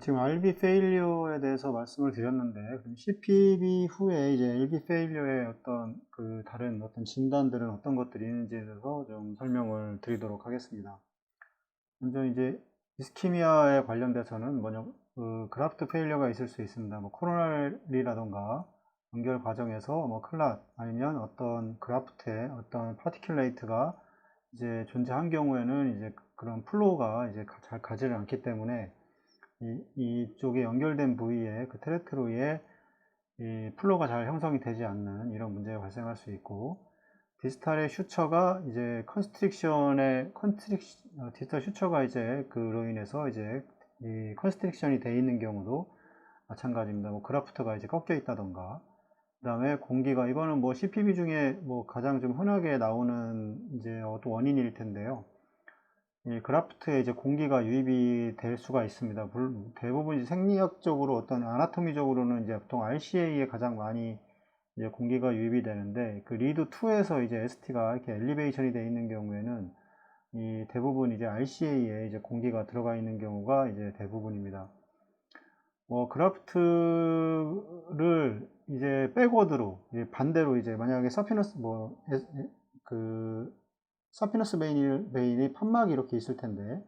지금 RB 페일리어에 대해서 말씀을 드렸는데, 그럼 CPB 후에 이제 LB 페일리어의 어떤 다른 어떤 진단들은 어떤 것들이 있는지에 대해서 좀 설명을 드리도록 하겠습니다. 먼저 이제 이스키미아에 관련돼서는 뭐냐, 그라프트 페일리어가 있을 수 있습니다. 뭐 코로나리라던가 연결 과정에서 뭐 클랏 아니면 어떤 그라프트에 어떤 파티큘레이트가 이제 존재한 경우에는 이제 그런 플로우가 이제 잘 가지를 않기 때문에 이쪽에 연결된 부위에 그 테레트로이에 이 플로우가 잘 형성이 되지 않는 이런 문제가 발생할 수 있고, 디스탈의 슈처가 이제 디스탈 슈처가 이제 그로 인해서 이제 이 컨스트릭션이 돼 있는 경우도 마찬가지입니다. 뭐 그라프트가 이제 꺾여 있다던가, 그 다음에 공기가, 이거는 뭐 CPB 중에 뭐 가장 좀 흔하게 나오는 이제 어떤 원인일 텐데요. 이 그라프트에 이제 공기가 유입이 될 수가 있습니다. 대부분 이제 생리학적으로 어떤 아나토미적으로는 이제 보통 RCA에 가장 많이 이제 공기가 유입이 되는데, 그 리드 2에서 이제 ST가 이렇게 엘리베이션이 되어 있는 경우에는 이 대부분 이제 RCA에 이제 공기가 들어가 있는 경우가 이제 대부분입니다. 그라프트를 이제 백워드로, 반대로 이제 만약에 사피너스 베인이 판막이 이렇게 있을 텐데,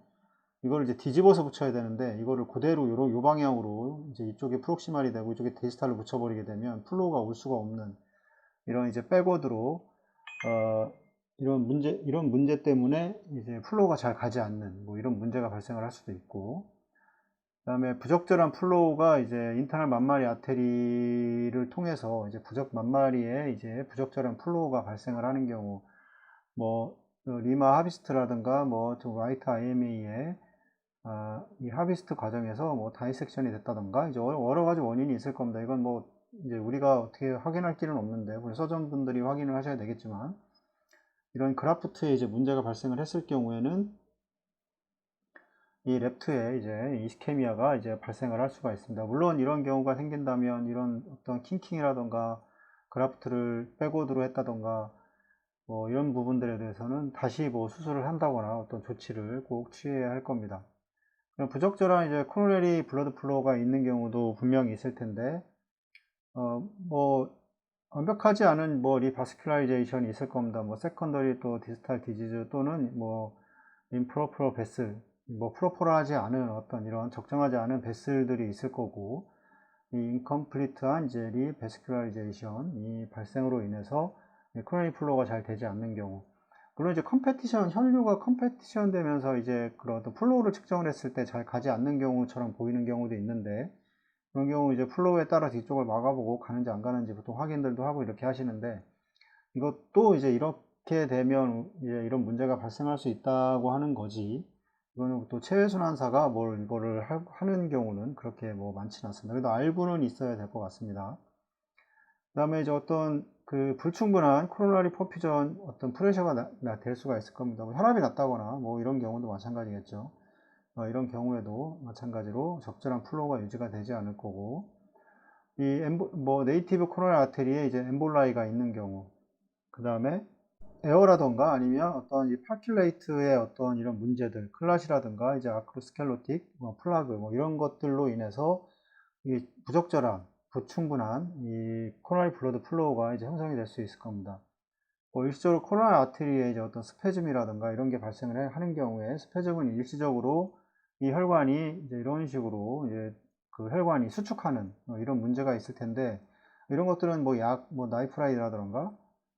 이걸 이제 뒤집어서 붙여야 되는데, 이거를 그대로 요 방향으로 이제 이쪽에 프록시말이 되고 이쪽에 디스탈로 붙여버리게 되면 플로우가 올 수가 없는 이런 이제 백워드로, 이런 문제 때문에 이제 플로우가 잘 가지 않는 뭐 이런 문제가 발생을 할 수도 있고, 그 다음에 부적절한 플로우가 이제 인터널 만마리 아테리를 통해서 이제 만마리에 이제 부적절한 플로우가 발생을 하는 경우, 뭐 리마 하비스트라든가 뭐 라이트 IMA의 이 하비스트 과정에서 뭐 다이섹션이 됐다던가 이제 여러 가지 원인이 있을 겁니다. 이건 뭐 이제 우리가 어떻게 확인할 길은 없는데, 우리 서전분들이 확인을 하셔야 되겠지만, 이런 그라프트에 이제 문제가 발생을 했을 경우에는 이 랩트에 이제 이스케미아가 이제 발생을 할 수가 있습니다. 물론 이런 경우가 생긴다면 이런 어떤 킹킹이라던가 그라프트를 백워드로 했다던가 뭐 이런 부분들에 대해서는 다시 뭐 수술을 한다거나 어떤 조치를 꼭 취해야 할 겁니다. 부적절한 이제 코로너리 블러드 플로우가 있는 경우도 분명히 있을 텐데, 뭐 완벽하지 않은 뭐 리바스큘라이제이션이 있을 겁니다. 뭐 세컨더리 또 디스탈 디지즈 또는 뭐 임프로퍼 베슬, 뭐 프로퍼러하지 않은 어떤 이런 적정하지 않은 베슬들이 있을 거고, 이 인컴플리트한 이제 리바스큘라이제이션이 발생으로 인해서 코로너리 플로우가 잘 되지 않는 경우, 물론 이제 혈류가 컴페티션 되면서 이제 그런 어떤 플로우를 측정을 했을 때 잘 가지 않는 경우처럼 보이는 경우도 있는데, 그런 경우 이제 플로우에 따라 뒤쪽을 막아보고 가는지 안 가는지 보통 확인들도 하고 이렇게 하시는데, 이것도 이제 이렇게 되면 이제 이런 문제가 발생할 수 있다고 하는 거지, 이거는 또 체외순환사가 이거를 하는 경우는 그렇게 뭐 많지는 않습니다. 그래도 알고는 있어야 될 것 같습니다. 그 다음에 이제 어떤 불충분한 코로나리 퍼퓨전 어떤 프레셔가 될 수가 있을 겁니다. 뭐 혈압이 낮다거나 뭐 이런 경우도 마찬가지겠죠. 이런 경우에도 마찬가지로 적절한 플로우가 유지가 되지 않을 거고, 네이티브 코로나 아테리에 이제 엠볼라이가 있는 경우, 그 다음에 에어라던가 아니면 어떤 이 파큘레이트의 어떤 이런 문제들, 클라시라든가 이제 아크로스켈로틱, 플라그 이런 것들로 인해서 이 불충분한 이 코로나리 블러드 플로우가 이제 형성이 될 수 있을 겁니다. 일시적으로 코로나 아테리에 이제 어떤 스페즘이라든가 이런 게 발생을 하는 경우에, 스페즘은 일시적으로 이 혈관이 이제 이런 식으로 이제 그 혈관이 수축하는 이런 문제가 있을 텐데, 이런 것들은 뭐 나이프라이드라든가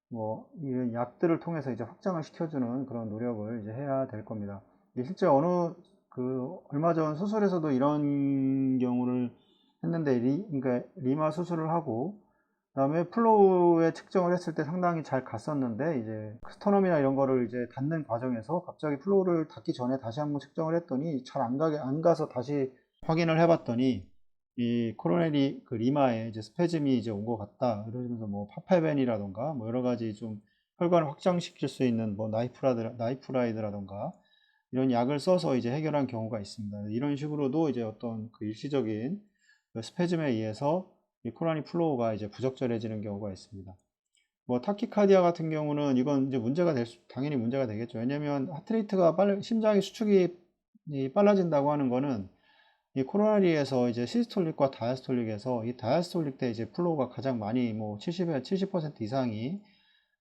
뭐 이런 약들을 통해서 이제 확장을 시켜주는 그런 노력을 이제 해야 될 겁니다. 실제 얼마 전 수술에서도 이런 경우를 했는데, 그러니까 리마 수술을 하고 그다음에 플로우의 측정을 했을 때 상당히 잘 갔었는데, 이제 스터넘이나 이런 거를 이제 닫는 과정에서 갑자기 플로우를 닫기 전에 다시 한번 측정을 했더니 잘 안 가서 다시 확인을 해봤더니 이 코로네리 리마에 이제 스페즘이 이제 온 것 같다. 그러면서 뭐 파페벤이라던가 뭐 여러 가지 좀 혈관을 확장시킬 수 있는 뭐 나이프라이드라던가 이런 약을 써서 이제 해결한 경우가 있습니다. 이런 식으로도 이제 어떤 일시적인 스페즘에 의해서 이 코로나리 플로우가 이제 부적절해지는 경우가 있습니다. 뭐 타키카디아 같은 경우는 이건 이제 당연히 문제가 되겠죠. 왜냐면 하트레이트가 심장의 수축이 빨라진다고 하는 거는 이 코로나리에서 이제 시스톨릭과 다이아스톨릭에서 이 다이아스톨릭 때 이제 플로우가 가장 많이 뭐 70% 이상이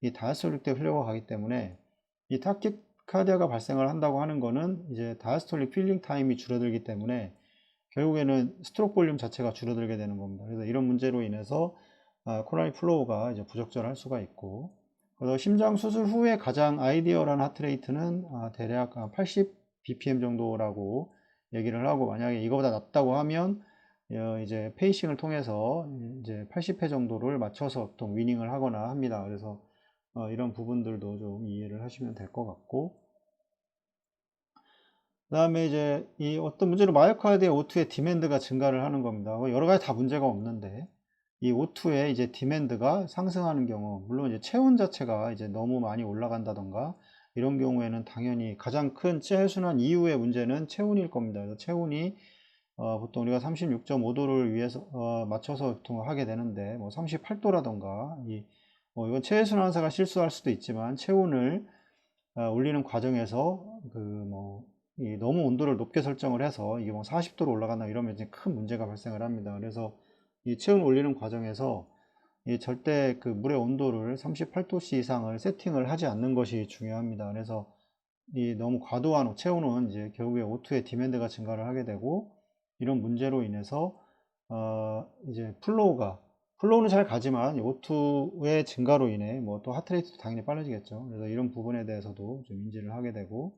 이 다이아스톨릭 때 흘려가 가기 때문에 이 타키카디아가 발생을 한다고 하는 거는 이제 다이아스톨릭 필링 타임이 줄어들기 때문에 결국에는 스트로크 볼륨 자체가 줄어들게 되는 겁니다. 그래서 이런 문제로 인해서 코로나리 플로우가 이제 부적절할 수가 있고, 그래서 심장 수술 후에 가장 아이디어한 하트레이트는 대략 80 bpm 정도라고 얘기를 하고, 만약에 이거보다 낮다고 하면 이제 페이싱을 통해서 이제 80회 정도를 맞춰서 보통 위닝을 하거나 합니다. 그래서 이런 부분들도 좀 이해를 하시면 될 것 같고, 그 다음에 이제 이 어떤 문제로 마이오카르디의 O2의 디맨드가 증가를 하는 겁니다. 여러 가지 다 문제가 없는데 이 O2의 이제 디맨드가 상승하는 경우, 물론 이제 체온 자체가 이제 너무 많이 올라간다던가 이런 경우에는 당연히 가장 큰 체순환 이후의 문제는 체온일 겁니다. 그래서 체온이 보통 우리가 36.5도를 위해서 맞춰서 보통 하게 되는데 뭐 38도라던가 이건 체순환사가 실수할 수도 있지만 체온을 올리는 과정에서 너무 온도를 높게 설정을 해서 이게 뭐 40도로 올라간다 이러면 이제 큰 문제가 발생을 합니다. 그래서 이 체온 올리는 과정에서 절대 그 물의 온도를 38도씨 이상을 세팅을 하지 않는 것이 중요합니다. 그래서 이 너무 과도한 체온은 이제 결국에 O2의 디맨드가 증가를 하게 되고, 이런 문제로 인해서 이제 플로우는 잘 가지만 O2의 증가로 인해 뭐 또 하트레이트도 당연히 빨라지겠죠. 그래서 이런 부분에 대해서도 좀 인지를 하게 되고,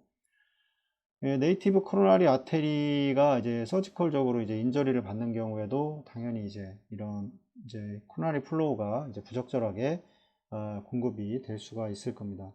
네이티브 코로나리 아테리가 이제 서지컬적으로 이제 인저리를 받는 경우에도 당연히 이제 이런 이제 코로나리 플로우가 이제 부적절하게 공급이 될 수가 있을 겁니다.